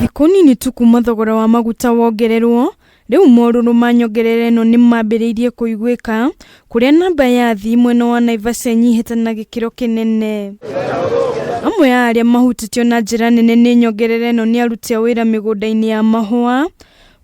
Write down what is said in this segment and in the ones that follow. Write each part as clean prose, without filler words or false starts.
Thikoni ni tukuma thogora wa maguta wongererwo riu moruru manyongerere no nimambiriirie kuiguika kuria namba ya thimwe no wa Naivasha nyihite na gikiro kinene. Amwe ya aria mahutitio na njira nene ni nyongerere no ni aruti a wira migunda-ini ya mahua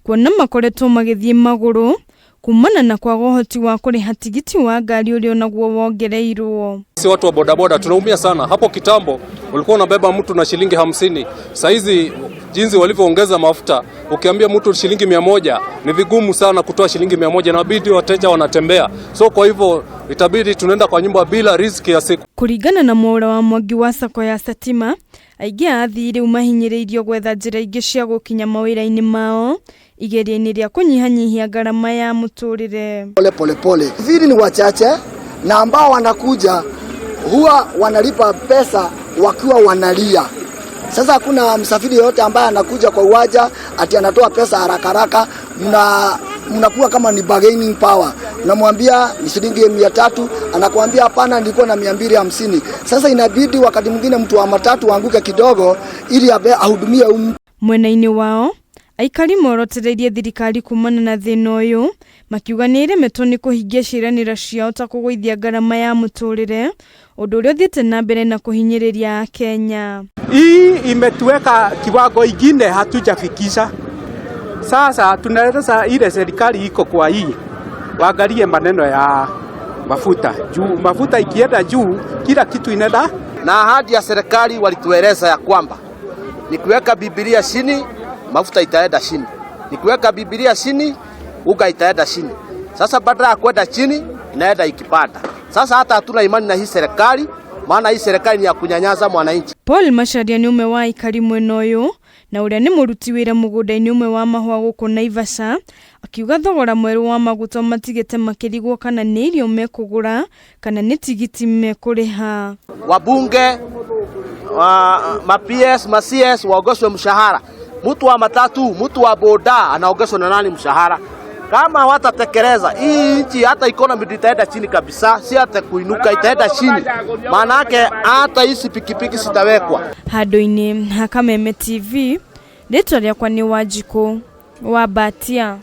kuona makoretwo magithie maguru kumana na kwa uhoti wa kuriha tigiti wa ngari uria naguo wongereirwo. Sisi watu wa bodaboda tunaumia sana. Hapo kitambo ulikuwa unabeba mtu na shilingi 50. Sasa hizi jinsi walivyoongeza mafuta, ukiambia mtu shilingi 100 ni vigumu sana kutoa shilingi 100 na bidii wateja wanatembea. So kwa hivyo itabidi tunaenda kwa nyumba bila riziki ya siku. Kuringana na Mwaura wa Mwangi wa Sako ya Satima, aingĩ athire umahinyĩrĩirio gwetha njĩra ingĩ cia gũkinya mawĩra-inĩ mao igeria-inĩ rĩa kũnyihanyihia gharama ya mũtũrĩre. Pole. Vili ni wachache na ambao wanakuja huwa wanalipa pesa wakiwa wanalia. Sasa hakuna msafiri yote ambaye anakuja kwa uwaja ati anatoa pesa haraka, mnakuwa kama ni bargaining power. Unamwambia ni shilingi 300, anakuambia hapana nilikuwa na 250. Sasa inabidi wakati mwingine mtu wa matatu waanguke kidogo ili ahudumie mwena-ini wao. Aikari morotereirie thirikari kumana na thina uyu makiuga ni iremetwo ni kuhingia ciranira ciao ta kugwithia gharama ya muturire undu uria uthiite na mbere na kuhinyiriria Kenya. Hii imetuweka kiwango ingine hatujafikisha. Sasa tunaeleza ile serikali iko kwa hii waangalie maneno ya mafuta. Juu mafuta ikienda juu kila kitu inaenda. Na ahadi ya serikali walitueleza ya kwamba ni kuweka Biblia chini mafuta itaenda chini. Ni kuweka Biblia chini uga itaenda chini. Sasa badala ya kwenda chini inaenda ikipanda. Sasa hata hatuna imani na hii serikali, maana hii serikali ni ya kunyanyasa mwananchi. Paul Macharia ni umwe wa aikari mwena uyu na uria ni muruti wira mugunda-ini umwe wa mahua guku Naivasha akiuga thogora mweru wa maguta matigite makirigwo kana ni irio mekugura kana ni tigiti mekuriha. Wabunge ma-PS, ma-CS waongezwe mshahara. Mtu wa matatu, mtu wa boda anaongezwa na nani mshahara? Kama watatekeleza hii nchi hata economy itaenda chini kabisa, si hata kuinuka itaenda chini. Maana yake hata hizi pikipiki sitawekwa. Hado-ini ha Kameme TV, rĩtwa rĩakwa ni Wanjikũ wa Batia.